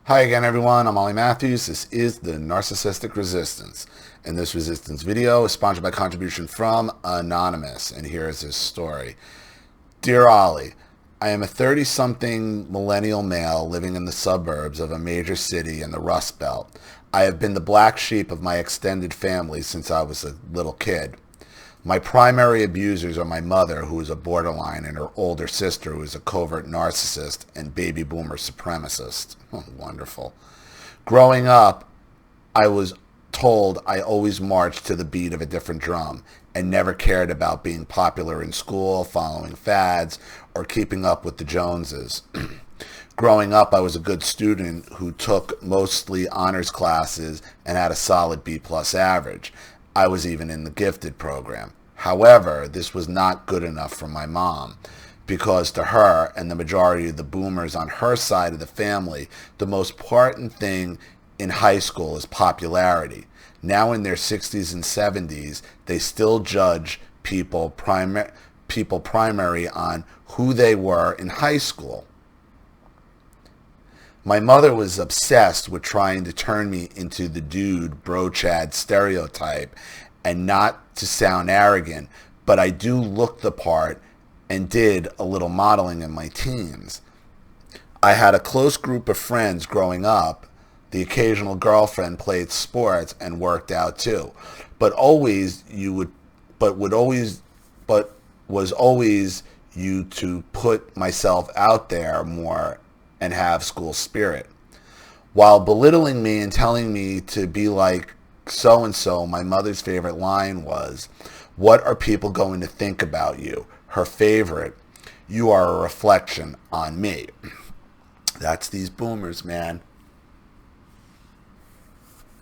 Hi again, everyone. I'm Ollie Matthews. This is the Narcissistic Resistance. And this resistance video is sponsored by contribution from Anonymous. And here is his story. Dear Ollie, I am a 30-something millennial male living in the suburbs of a major city in the Rust Belt. I have been the black sheep of my extended family since I was a little kid. My primary abusers are my mother, who is a borderline, and her older sister, who is a covert narcissist and baby boomer supremacist. Oh, wonderful. Growing up, I was told I always marched to the beat of a different drum and never cared about being popular in school, following fads, or keeping up with the Joneses. Growing up, I was a good student who took mostly honors classes and had a solid B+ average. I was even in the gifted program. However, this was not good enough for my mom, because to her and the majority of the boomers on her side of the family, the most important thing in high school is popularity. Now in their 60s and 70s, they still judge people primary on who they were in high school. My mother was obsessed with trying to turn me into the dude bro Chad stereotype, and not to sound arrogant, but I do look the part and did a little modeling in my teens. I had a close group of friends growing up. The occasional girlfriend played sports and worked out too, but was always you to put myself out there more and have school spirit. While belittling me and telling me to be like so-and-so, my mother's favorite line was, "What are people going to think about you?" Her favorite, "You are a reflection on me." That's these boomers, man.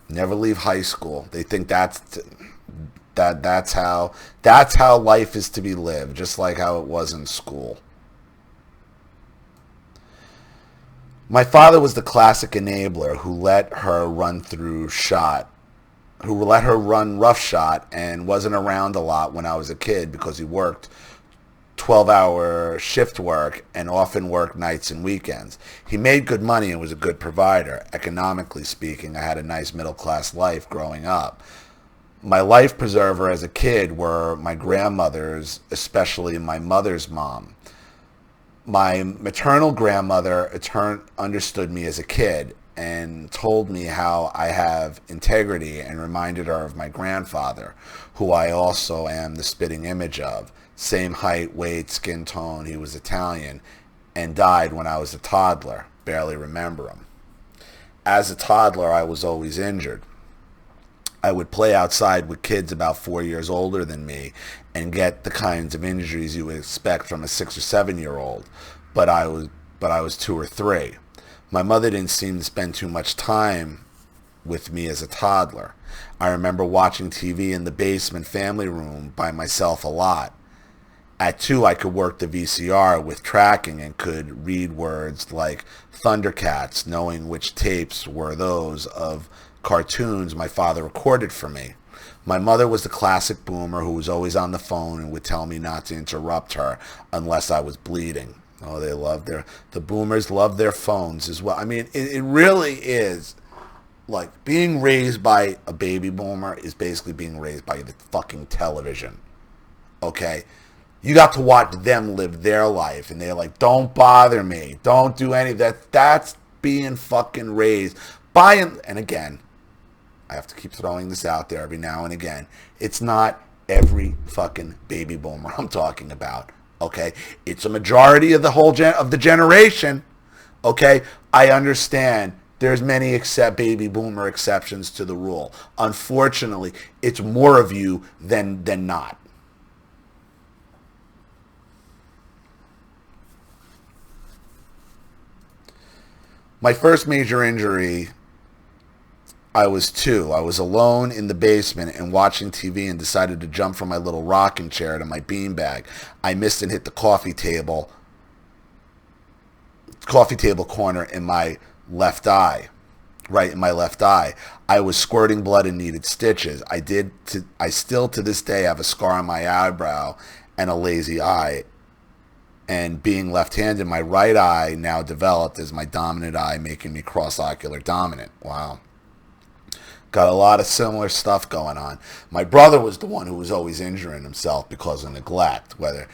Never leave high school. They think that's how life is to be lived, just like how it was in school. My father was the classic enabler who let her run roughshod and wasn't around a lot when I was a kid because he worked 12-hour shift work and often worked nights and weekends. He made good money and was a good provider. Economically speaking, I had a nice middle-class life growing up. My life preserver as a kid were my grandmothers, especially my mother's mom. My maternal grandmother understood me as a kid and told me how I have integrity and reminded her of my grandfather, who I also am the spitting image of. Same height, weight, skin tone. He was Italian and died when I was a toddler. Barely remember him. As a toddler, I was always injured. I would play outside with kids about 4 years older than me and get the kinds of injuries you would expect from a 6 or 7-year-old, but I was 2 or 3. My mother didn't seem to spend too much time with me as a toddler. I remember watching TV in the basement family room by myself a lot. At 2, I could work the VCR with tracking and could read words like Thundercats, knowing which tapes were those of cartoons my father recorded for me. My mother was the classic boomer who was always on the phone and would tell me not to interrupt her unless I was bleeding. Oh, the boomers love their phones as well. I mean, it really is like being raised by a baby boomer is basically being raised by the fucking television. Okay? You got to watch them live their life, and they're like, "Don't bother me. Don't do any of that." That's being fucking raised by, and again, I have to keep throwing this out there every now and again. It's not every fucking baby boomer I'm talking about. Okay, it's a majority of the generation. Okay, I understand. There's many baby boomer exceptions to the rule. Unfortunately, it's more of you than not. My first major injury, I was 2. I was alone in the basement and watching TV and decided to jump from my little rocking chair to my beanbag. I missed and hit the coffee table corner in my left eye, right in my left eye. I was squirting blood and needed stitches. I still to this day have a scar on my eyebrow and a lazy eye. And being left-handed, my right eye now developed as my dominant eye, making me cross-ocular dominant. Wow. Got a lot of similar stuff going on. My brother was the one who was always injuring himself because of neglect. Whether,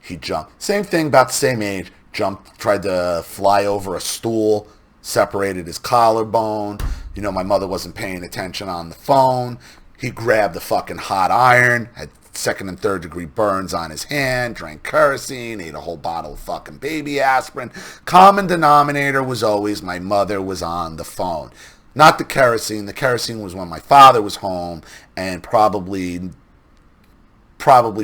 he jumped. Same thing, about the same age. Jumped, tried to fly over a stool, separated his collarbone. My mother wasn't paying attention on the phone. He grabbed the fucking hot iron, had second and third degree burns on his hand, drank kerosene, ate a whole bottle of fucking baby aspirin. Common denominator was always my mother was on the phone. Not the kerosene. The kerosene was when my father was home and probably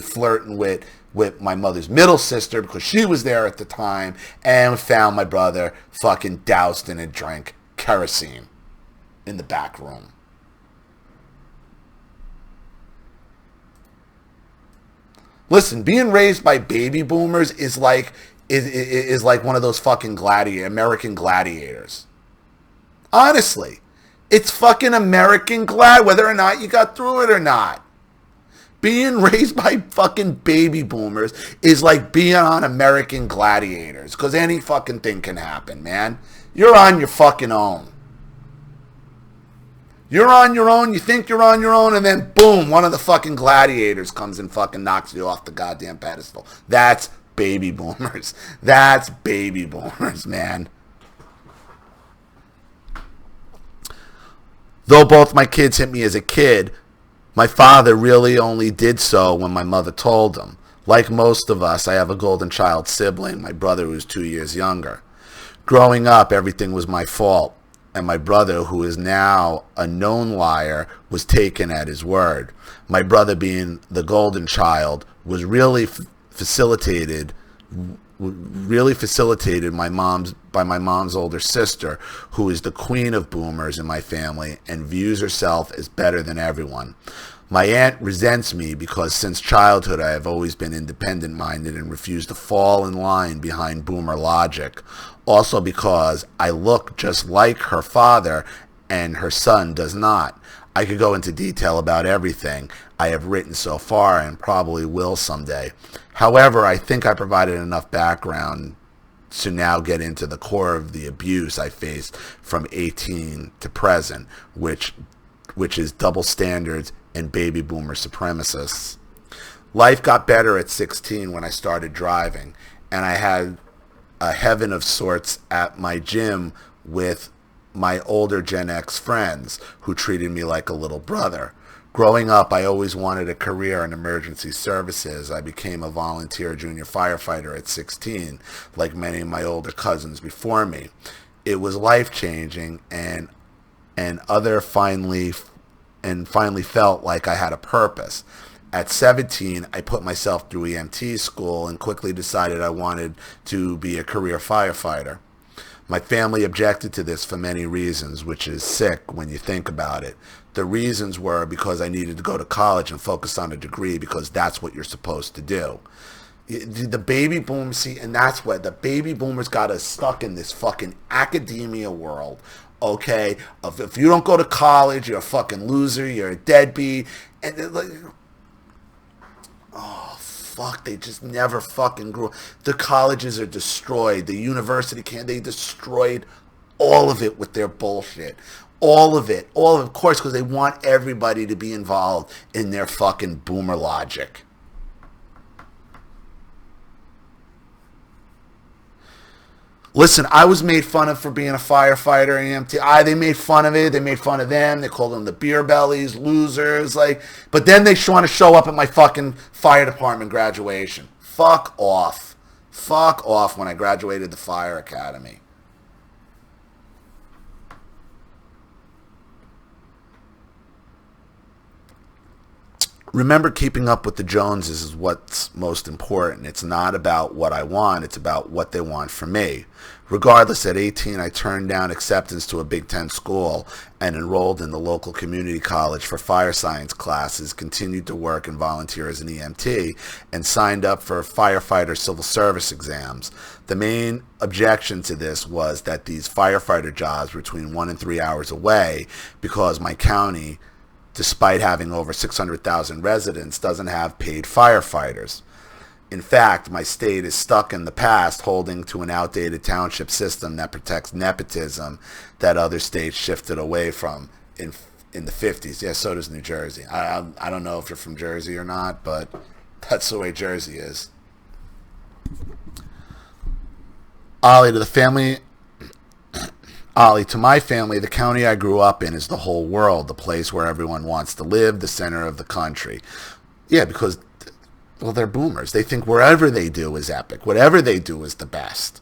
flirting with my mother's middle sister because she was there at the time, and found my brother fucking doused in a drink kerosene in the back room. Listen, being raised by baby boomers is like one of those fucking American gladiators. Honestly, it's fucking American glad, whether or not you got through it or not. Being raised by fucking baby boomers is like being on American gladiators, because any fucking thing can happen, man. You're on your fucking own. You're on your own, you think you're on your own, and then boom, one of the fucking gladiators comes and fucking knocks you off the goddamn pedestal. That's baby boomers. That's baby boomers, man. Though both my kids hit me as a kid, my father really only did so when my mother told him. Like most of us, I have a golden child sibling, my brother who's 2 years younger. Growing up, everything was my fault, and my brother, who is now a known liar, was taken at his word. My brother, being the golden child, was really facilitated by my mom's older sister, who is the queen of boomers in my family and views herself as better than everyone. My aunt resents me because since childhood I have always been independent-minded and refused to fall in line behind boomer logic. Also because I look just like her father and her son does not. I could go into detail about everything I have written so far and probably will someday. However, I think I provided enough background to now get into the core of the abuse I faced from 18 to present, which is double standards and baby boomer supremacists. Life got better at 16 when I started driving, and I had a heaven of sorts at my gym with my older Gen X friends who treated me like a little brother. Growing up, I always wanted a career in emergency services. I became a volunteer junior firefighter at 16, like many of my older cousins before me. It was life-changing, and finally felt like I had a purpose. At 17, I put myself through EMT school and quickly decided I wanted to be a career firefighter. My family objected to this for many reasons, which is sick when you think about it. The reasons were because I needed to go to college and focus on a degree because that's what you're supposed to do. The baby boomers, see, and that's what the baby boomers got us stuck in this fucking academia world. Okay, if you don't go to college, you're a fucking loser, you're a deadbeat, and fuck, they just never fucking grew. The colleges are destroyed. The university they destroyed all of it with their bullshit. All of it, of course, because they want everybody to be involved in their fucking boomer logic. Listen, I was made fun of for being a firefighter in EMT. They made fun of it. They made fun of them. They called them the beer bellies, losers. But then they want to show up at my fucking fire department graduation. Fuck off. Fuck off when I graduated the fire academy. Remember, keeping up with the Joneses is what's most important. It's not about what I want. It's about what they want from me. Regardless, at 18, I turned down acceptance to a Big Ten school and enrolled in the local community college for fire science classes, continued to work and volunteer as an EMT, and signed up for firefighter civil service exams. The main objection to this was that these firefighter jobs were between 1 and 3 hours away because my county, despite having over 600,000 residents, doesn't have paid firefighters. In fact, my state is stuck in the past, holding to an outdated township system that protects nepotism that other states shifted away from in the 50s. Yeah, so does New Jersey. I don't know if you're from Jersey or not, but that's the way Jersey is. Ollie, to my family, the county I grew up in is the whole world, the place where everyone wants to live, the center of the country. Yeah, because, well, they're boomers. They think wherever they do is epic. Whatever they do is the best.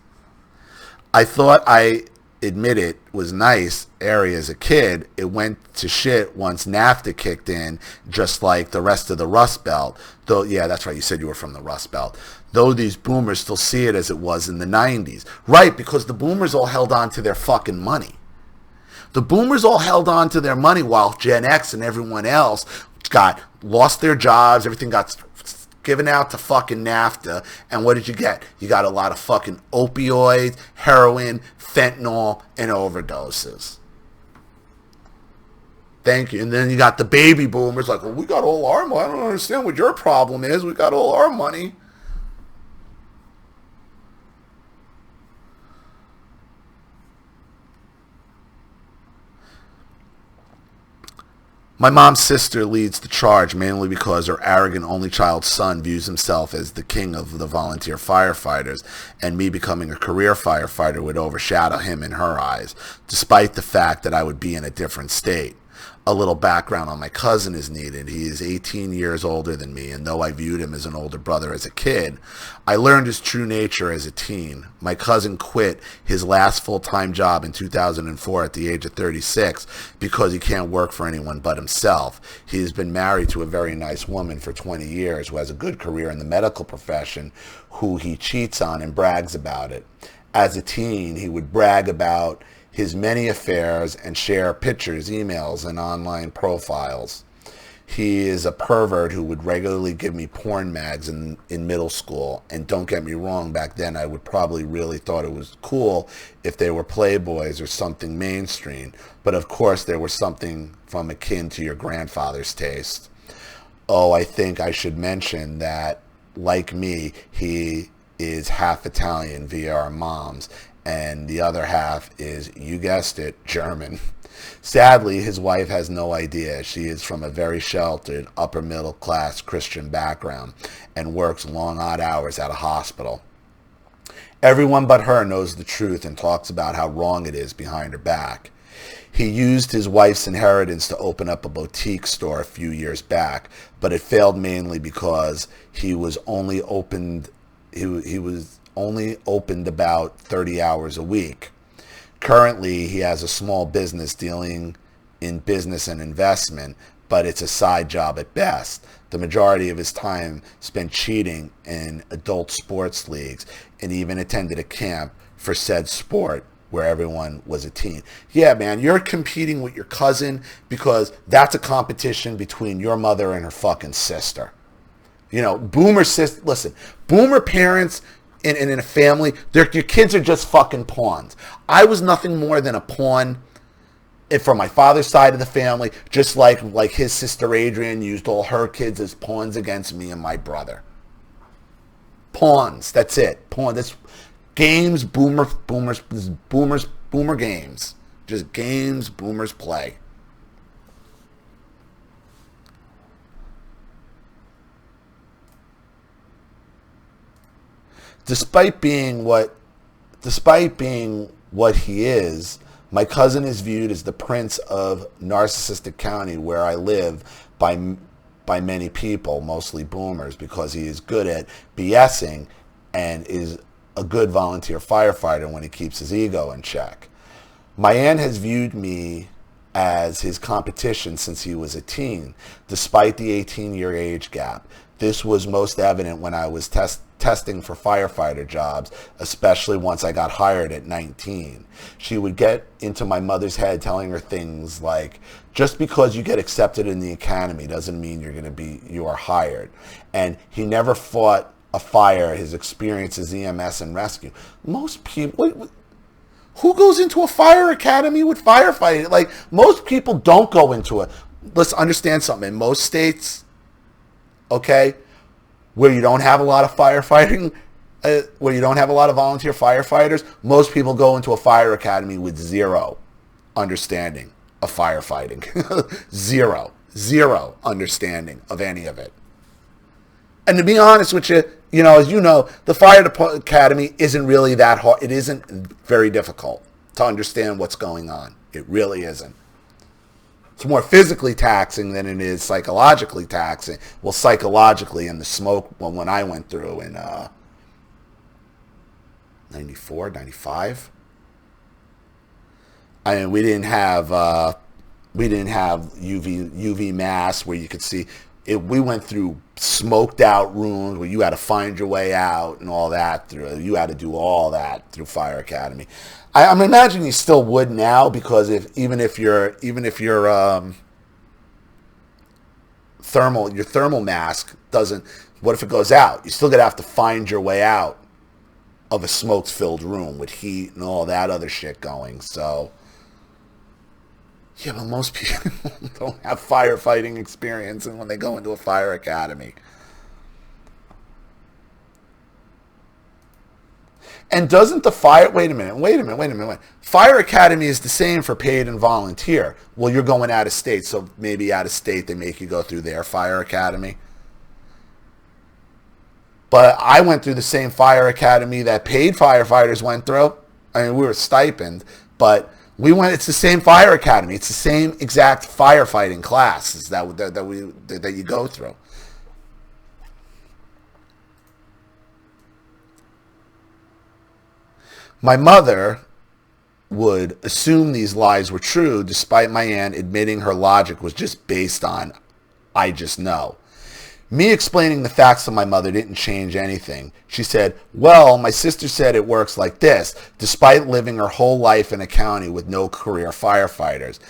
I thought I admit it was nice area as a kid. It went to shit once NAFTA kicked in, just like the rest of the Rust Belt. Though, yeah, that's right. You said you were from the Rust Belt. Though these boomers still see it as it was in the 90s. Right, because the boomers all held on to their fucking money. The boomers all held on to their money while Gen X and everyone else lost their jobs. Everything got given out to fucking NAFTA. And what did you get? You got a lot of fucking opioids, heroin, fentanyl, and overdoses. Thank you. And then you got the baby boomers like, well, we got all our money. I don't understand what your problem is. We got all our money. My mom's sister leads the charge mainly because her arrogant only child son views himself as the king of the volunteer firefighters, and me becoming a career firefighter would overshadow him in her eyes, despite the fact that I would be in a different state. A little background on my cousin is needed. He is 18 years older than me, and though I viewed him as an older brother as a kid, I learned his true nature as a teen. My cousin quit his last full-time job in 2004 at the age of 36 because he can't work for anyone but himself. He has been married to a very nice woman for 20 years who has a good career in the medical profession, who he cheats on and brags about it. As a teen, he would brag about his many affairs and share pictures, emails, and online profiles. He is a pervert who would regularly give me porn mags in middle school. And don't get me wrong, back then I would probably really thought it was cool if they were Playboys or something mainstream. But of course there was something from akin to your grandfather's taste. Oh, I think I should mention that, like me, he is half Italian via our moms, and the other half is, you guessed it, German. Sadly, his wife has no idea. She is from a very sheltered, upper middle class Christian background and works long odd hours at a hospital. Everyone but her knows the truth and talks about how wrong it is behind her back. He used his wife's inheritance to open up a boutique store a few years back, but it failed mainly because he was only opened about 30 hours a week. Currently, he has a small business dealing in business and investment, but it's a side job at best. The majority of his time spent cheating in adult sports leagues, and even attended a camp for said sport where everyone was a teen. Yeah, man, you're competing with your cousin because that's a competition between your mother and her fucking sister. You know, boomer parents in a family, your kids are just fucking pawns. I was nothing more than a pawn from my father's side of the family, just like his sister Adrian used all her kids as pawns against me and my brother. Pawns, that's it. That's games, boomer games. Just games boomers play. Despite being what he is, my cousin is viewed as the prince of Narcissistic County, where I live, by many people, mostly boomers, because he is good at BSing and is a good volunteer firefighter when he keeps his ego in check. My aunt has viewed me as his competition since he was a teen, despite the 18-year age gap. This was most evident when I was testing for firefighter jobs, especially once I got hired at 19. She would get into my mother's head telling her things like, just because you get accepted in the academy doesn't mean you are hired. And he never fought a fire. His experience is EMS and rescue. Most people, who goes into a fire academy with firefighting? Like, most people don't go into it. Let's understand something. In most states, okay, where you don't have a lot of firefighting, where you don't have a lot of volunteer firefighters, most people go into a fire academy with zero understanding of firefighting. Zero understanding of any of it. And to be honest with you, as you know, the fire academy isn't really that hard. It isn't very difficult to understand what's going on. It really isn't. It's more physically taxing than it is psychologically taxing. Well, psychologically in the smoke, when I went through in 94, 95, I mean, we didn't have UV masks where you could see it. We went through smoked out rooms where you had to find your way out and all that. You had to do all that through Fire Academy. I'm imagining you still would now, because even if your thermal mask doesn't, what if it goes out? You still gonna have to find your way out of a smoke-filled room with heat and all that other shit going. So yeah, but most people don't have firefighting experience, and when they go into a fire academy. And doesn't the fire... Wait a minute. Fire academy is the same for paid and volunteer. Well, you're going out of state, so maybe out of state they make you go through their fire academy. But I went through the same fire academy that paid firefighters went through. I mean, we were stipend, but it's the same fire academy. It's the same exact firefighting classes that you go through. My mother would assume these lies were true, despite my aunt admitting her logic was just based on, I just know. Me explaining the facts to my mother didn't change anything. She said, well, my sister said it works like this, despite living her whole life in a county with no career firefighters.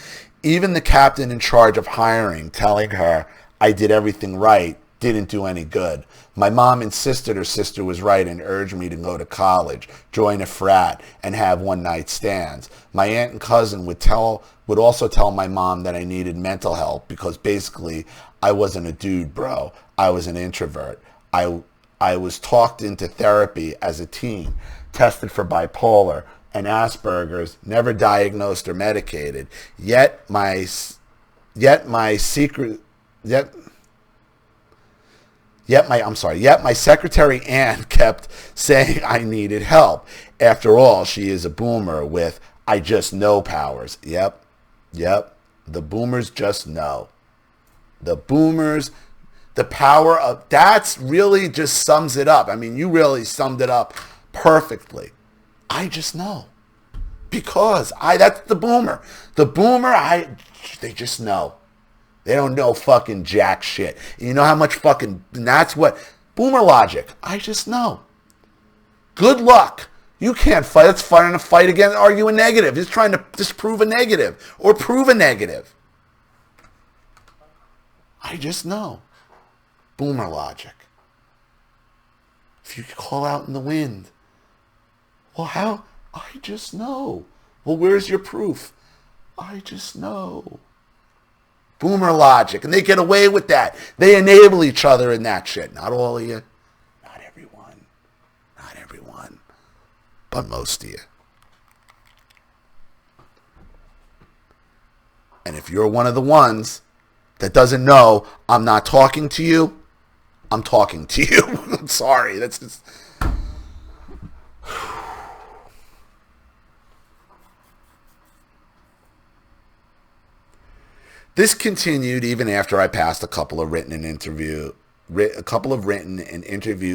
Even the captain in charge of hiring telling her I did everything right didn't do any good. My mom insisted her sister was right and urged me to go to college, join a frat, and have one-night stands. My aunt and cousin would also tell my mom that I needed mental help because basically I wasn't a dude, bro. I was an introvert. I was talked into therapy as a teen, tested for bipolar and Asperger's, never diagnosed or medicated. Yet my secretary aunt kept saying I needed help. After all, she is a boomer with I just know powers. Yep. The boomers just know. The boomers, the power of, that's really just sums it up. I mean, you really summed it up perfectly. I just know. Because that's the boomer. The boomer, they just know. They don't know fucking jack shit. You know how much fucking, and that's what, boomer logic. I just know. Good luck. You can't fight. It's fighting a fight against, argue a negative. It's trying to disprove a negative or prove a negative. I just know. Boomer logic. If you call out in the wind, well, how? I just know. Well, where's your proof? I just know. Boomer logic. And they get away with that. They enable each other in that shit. Not all of you. Not everyone. Not everyone. But most of you. And if you're one of the ones that doesn't know I'm not talking to you, I'm talking to you. I'm sorry. That's just... This continued even after I passed a couple of written and interview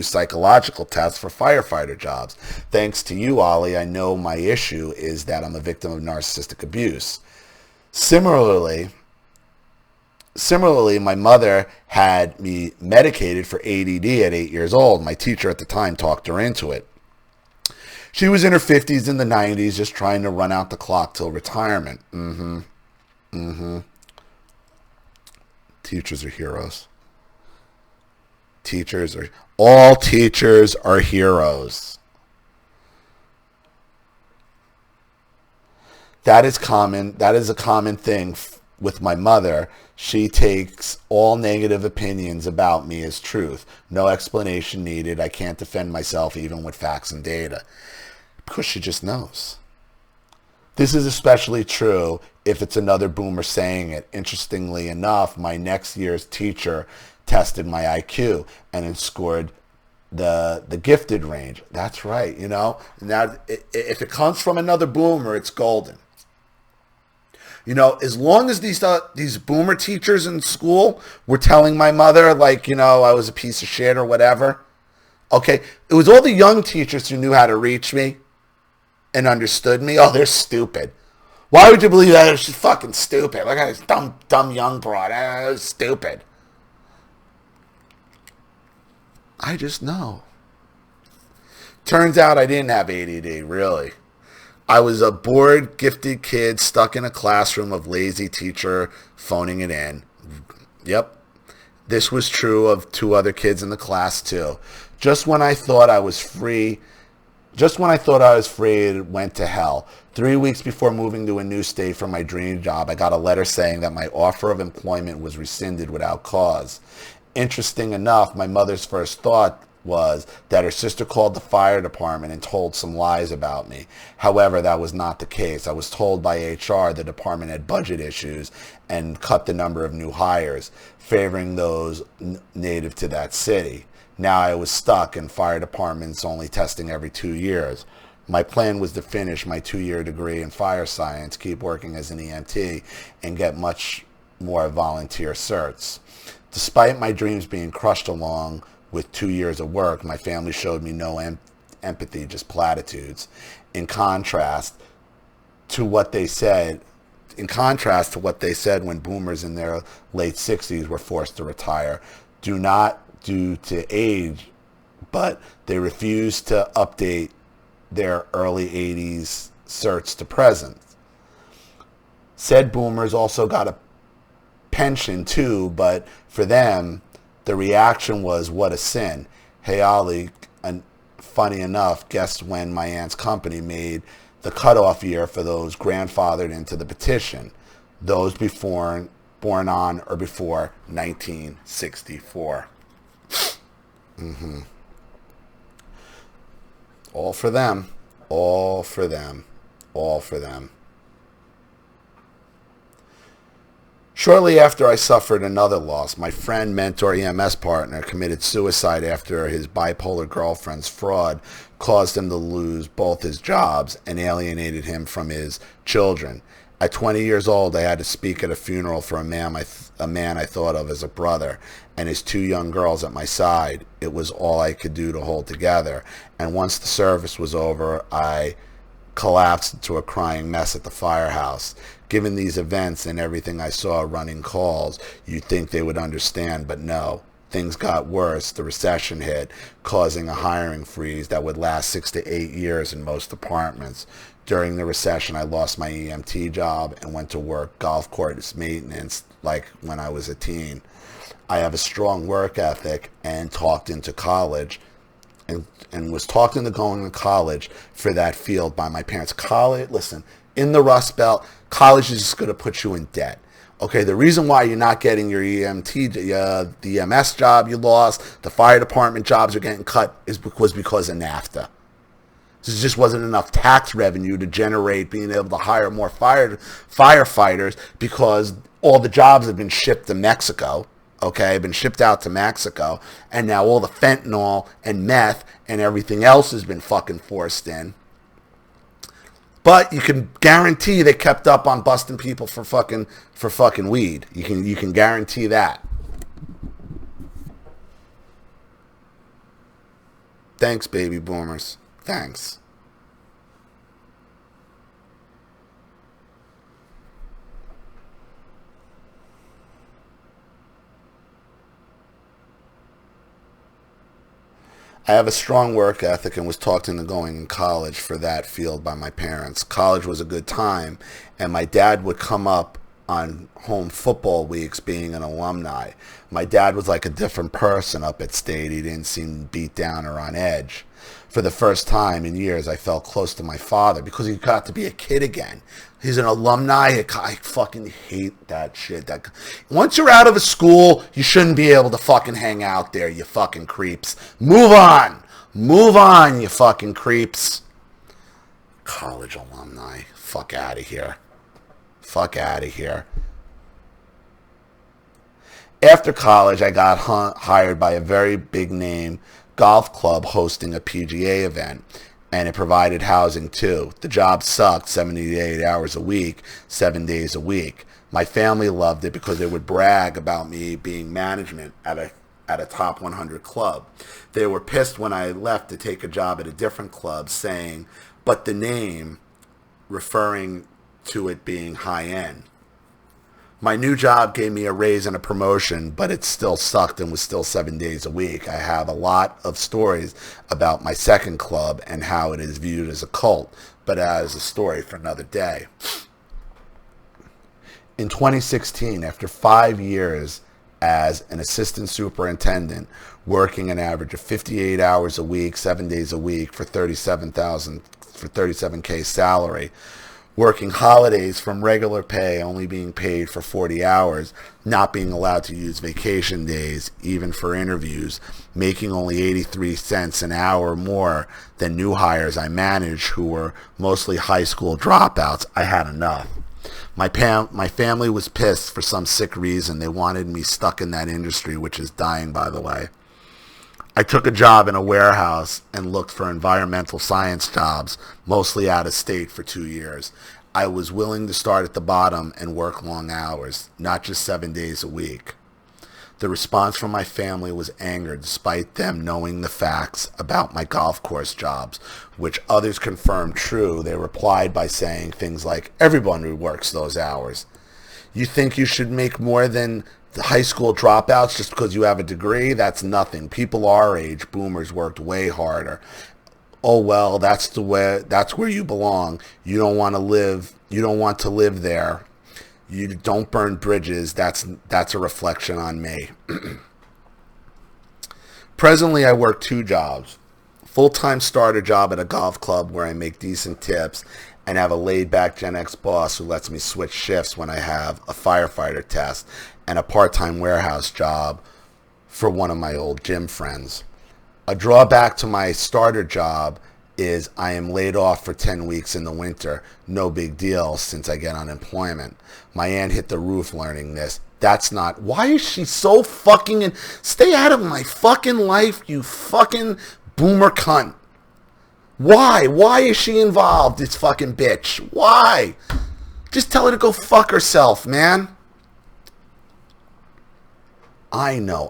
psychological tests for firefighter jobs. Thanks to you, Ollie, I know my issue is that I'm a victim of narcissistic abuse. Similarly, my mother had me medicated for ADD at 8 years old. My teacher at the time talked her into it. She was in her 50s and the 90s, just trying to run out the clock till retirement. Teachers are heroes. All teachers are heroes. That is common. That is a common thing with my mother, she takes all negative opinions about me as truth. No explanation needed. I can't defend myself even with facts and data. Because she just knows. This is especially true if it's another boomer saying it. Interestingly enough, my next year's teacher tested my IQ and it scored the gifted range. That's right, you know. Now, if it comes from another boomer, it's golden. You know, as long as these boomer teachers in school were telling my mother, like, you know, I was a piece of shit or whatever, okay, it was all the young teachers who knew how to reach me and understood me. Oh, they're stupid. Why would you believe that? She's fucking stupid. Look at this dumb young broad. Stupid. I just know. Turns out I didn't have ADD, really. I was a bored, gifted kid stuck in a classroom of lazy teacher phoning it in. Yep. This was true of 2 other kids in the class, too. Just when I thought I was free, it went to hell. 3 weeks before moving to a new state for my dream job, I got a letter saying that my offer of employment was rescinded without cause. Interesting enough, my mother's first thought was that her sister called the fire department and told some lies about me. However, that was not the case. I was told by HR the department had budget issues and cut the number of new hires, favoring those native to that city. Now I was stuck and fire departments only testing every 2 years. My plan was to finish my 2-year degree in fire science, keep working as an EMT, and get much more volunteer certs. Despite my dreams being crushed along with 2 years of work, my family showed me no empathy, just platitudes. In contrast to what they said when boomers in their late 60s were forced to retire, not due to age, but they refused to update their early 80s certs to present. Said boomers also got a pension too, but for them, the reaction was, what a sin. Hey, Ollie, and funny enough, guess when my aunt's company made the cutoff year for those grandfathered into the petition? Those born on or before 1964. All for them. All for them. All for them. Shortly after I suffered another loss, my friend, mentor, EMS partner committed suicide after his bipolar girlfriend's fraud caused him to lose both his jobs and alienated him from his children. At 20 years old, I had to speak at a funeral for a man I thought of as a brother, and his 2 young girls at my side. It was all I could do to hold together. And once the service was over, I collapsed into a crying mess at the firehouse. Given these events and everything I saw running calls, you'd think they would understand, but no. Things got worse. The recession hit, causing a hiring freeze that would last 6 to 8 years in most departments. During the recession, I lost my EMT job and went to work golf course maintenance like when I was a teen. I have a strong work ethic and talked into college and was talked into going to college for that field by my parents. College, listen, in the Rust Belt, college is just going to put you in debt. Okay, the reason why you're not getting your the EMS job you lost, the fire department jobs are getting cut is because of NAFTA. There just wasn't enough tax revenue to generate being able to hire more firefighters because all the jobs have been shipped to Mexico. Okay, been shipped out to Mexico, and now all the fentanyl and meth and everything else has been fucking forced in. But you can guarantee they kept up on busting people for fucking weed. You can guarantee that. Thanks, baby boomers. Thanks. I have a strong work ethic and was talked into going in college for that field by my parents. College was a good time, and my dad would come up on home football weeks being an alumni. My dad was like a different person up at State. He didn't seem beat down or on edge. For the first time in years, I felt close to my father because he got to be a kid again. He's an alumni. I fucking hate that shit. Once you're out of a school, you shouldn't be able to fucking hang out there, you fucking creeps. Move on. Move on, you fucking creeps. College alumni. Fuck out of here. Fuck out of here. After college, I got hired by a very big name golf club hosting a PGA event, and it provided housing too. The job sucked, 78 hours a week, 7 days a week. My family loved it because they would brag about me being management at a top 100 club. They were pissed when I left to take a job at a different club, saying, but the name, referring to it being high end. My new job gave me a raise and a promotion, but it still sucked and was still 7 days a week. I have a lot of stories about my second club and how it is viewed as a cult, but as a story for another day. In 2016, after 5 years as an assistant superintendent, working an average of 58 hours a week, 7 days a week for $37K salary, working holidays from regular pay, only being paid for 40 hours, not being allowed to use vacation days, even for interviews, making only 83 cents an hour more than new hires I managed who were mostly high school dropouts. I had enough. My family was pissed for some sick reason. They wanted me stuck in that industry, which is dying, by the way. I took a job in a warehouse and looked for environmental science jobs, mostly out of state, for 2 years. I was willing to start at the bottom and work long hours, not just 7 days a week. The response from my family was anger, despite them knowing the facts about my golf course jobs, which others confirmed true. They replied by saying things like, everyone works those hours. You think you should make more than the high school dropouts just because you have a degree? That's nothing. People our age, boomers, worked way harder. Oh well, that's where you belong. You don't want to live there. You don't burn bridges. That's a reflection on me. Presently, I work 2 jobs. Full-time starter job at a golf club where I make decent tips and have a laid-back Gen X boss who lets me switch shifts when I have a firefighter test, and a part-time warehouse job for one of my old gym friends. A drawback to my starter job is I am laid off for 10 weeks in the winter. No big deal since I get unemployment. My aunt hit the roof learning this. That's not... Why is she so fucking... Stay out of my fucking life, you fucking boomer cunt. Why? Why is she involved, this fucking bitch? Why? Just tell her to go fuck herself, man. I know.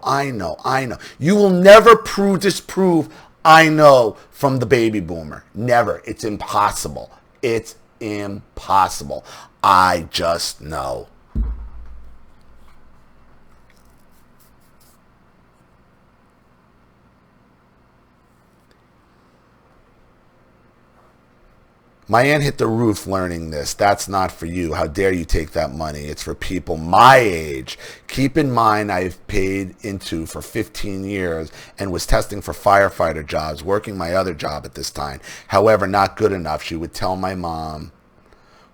You will never disprove I know from the baby boomer. Never. It's impossible. It's impossible. I just know. My aunt hit the roof learning this. That's not for you. How dare you take that money? It's for people my age. Keep in mind I've paid into for 15 years and was testing for firefighter jobs, working my other job at this time. However, not good enough. She would tell my mom,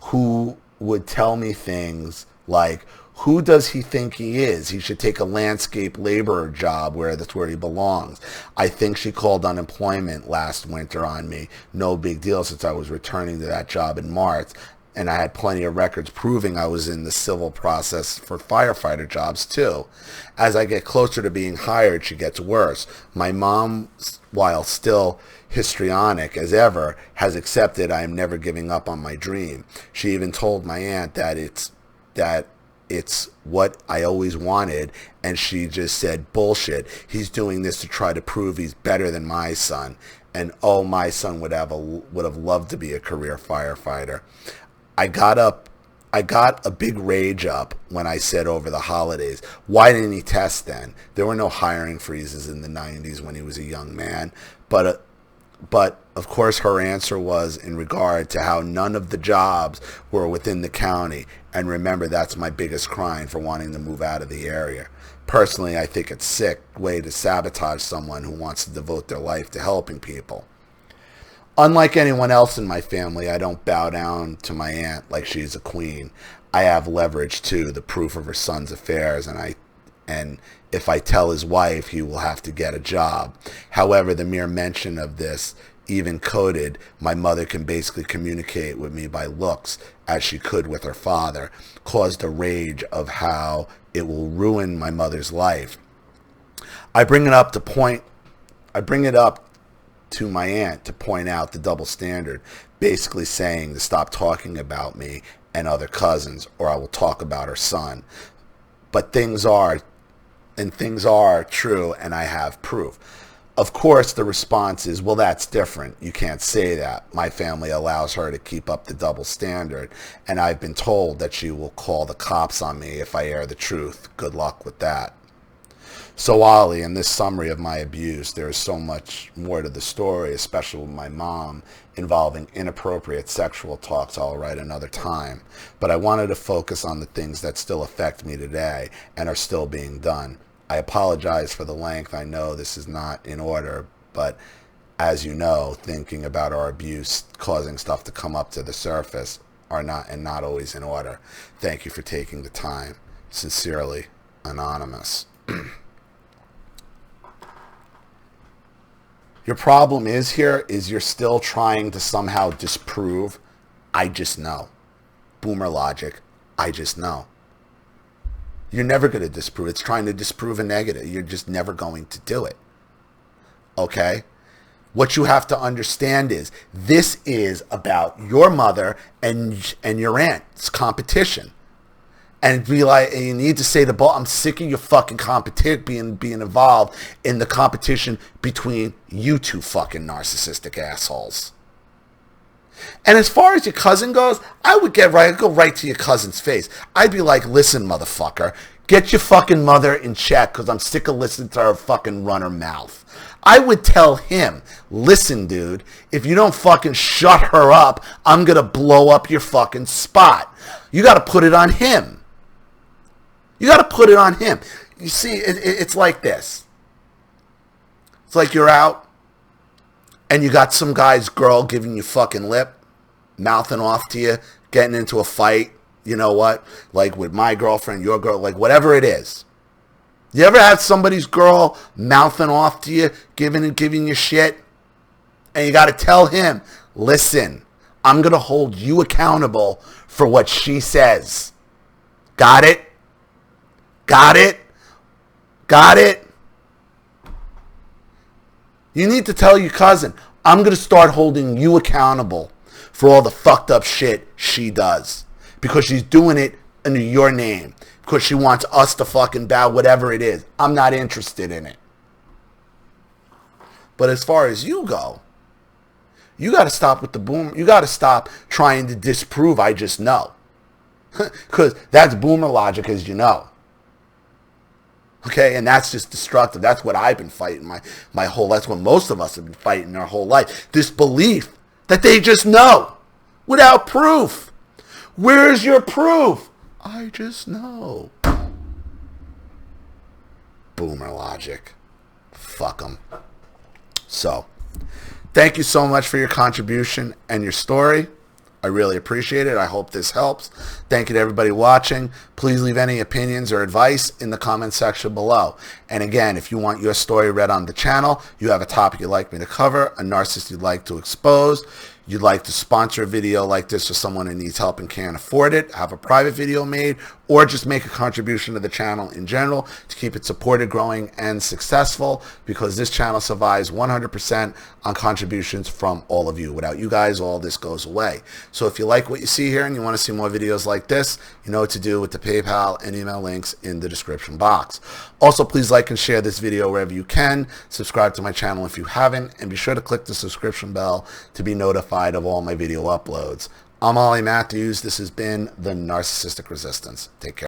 who would tell me things like, who does he think he is? He should take a landscape laborer job that's where he belongs. I think she called unemployment last winter on me. No big deal since I was returning to that job in March. And I had plenty of records proving I was in the civil process for firefighter jobs too. As I get closer to being hired, she gets worse. My mom, while still histrionic as ever, has accepted I am never giving up on my dream. She even told my aunt that it's what I always wanted, and she just said, bullshit. He's doing this to try to prove he's better than my son. And oh, my son would have loved to be a career firefighter. I got a big rage up when I said over the holidays, why didn't he test then? There were no hiring freezes in the 90s when he was a young man. But Of course, her answer was in regard to how none of the jobs were within the county. And remember, that's my biggest crime for wanting to move out of the area. Personally, I think it's a sick way to sabotage someone who wants to devote their life to helping people. Unlike anyone else in my family, I don't bow down to my aunt like she's a queen. I have leverage too, the proof of her son's affairs, and if I tell his wife, he will have to get a job. However, the mere mention of this, even coded, my mother can basically communicate with me by looks, as she could with her father, caused a rage of how it will ruin my mother's life. I bring it up to my aunt to point out the double standard, basically saying to stop talking about me and other cousins, or I will talk about her son. But things are true, and I have proof. Of course, the response is, well, that's different. You can't say that. My family allows her to keep up the double standard, and I've been told that she will call the cops on me if I air the truth. Good luck with that. So, Ollie, in this summary of my abuse, there is so much more to the story, especially with my mom, involving inappropriate sexual talks I'll write another time. But I wanted to focus on the things that still affect me today and are still being done. I apologize for the length. I know this is not in order, but as you know, thinking about our abuse causing stuff to come up to the surface are not always in order. Thank you for taking the time. Sincerely, Anonymous. Your problem is you're still trying to somehow disprove, I just know. Boomer logic, I just know. You're never going to disprove. It's trying to disprove a negative. You're just never going to do it. Okay? What you have to understand is this is about your mother and your aunt. It's competition. And be like, and you need to say to both, I'm sick of your fucking competition being involved in the competition between you two fucking narcissistic assholes. And as far as your cousin goes, I'd go right to your cousin's face. I'd be like, listen, motherfucker, get your fucking mother in check because I'm sick of listening to her fucking run her mouth. I would tell him, listen, dude, if you don't fucking shut her up, I'm going to blow up your fucking spot. You got to put it on him. You got to put it on him. You see, it's like this. It's like you're out and you got some guy's girl giving you fucking lip, mouthing off to you, getting into a fight, you know what? Like with my girlfriend, your girl, like whatever it is. You ever had somebody's girl mouthing off to you, giving you shit? And you got to tell him, listen, I'm going to hold you accountable for what she says. Got it? Got it? Got it? You need to tell your cousin, I'm going to start holding you accountable for all the fucked up shit she does. Because she's doing it under your name. Because she wants us to fucking bow, whatever it is. I'm not interested in it. But as far as you go, you got to stop with the boom. You got to stop trying to disprove I just know. Because that's boomer logic, as you know. Okay, and that's just destructive. That's what I've been fighting my whole life. That's what most of us have been fighting our whole life. This belief that they just know without proof. Where's your proof? I just know. Boomer logic. Fuck them. So, thank you so much for your contribution and your story. I really appreciate it. I hope this helps. Thank you to everybody watching. Please leave any opinions or advice in the comment section below. And again, if you want your story read on the channel, you have a topic you'd like me to cover, a narcissist you'd like to expose, you'd like to sponsor a video like this for someone who needs help and can't afford it, have a private video made, or just make a contribution to the channel in general to keep it supported, growing, and successful, because this channel survives 100% on contributions from all of you. Without you guys, all this goes away. So if you like what you see here and you want to see more videos like this, you know what to do with the PayPal and email links in the description box. Also, please like and share this video wherever you can. Subscribe to my channel if you haven't, and be sure to click the subscription bell to be notified of all my video uploads. I'm Ollie Matthews. This has been the Narcissistic Resistance. Take care.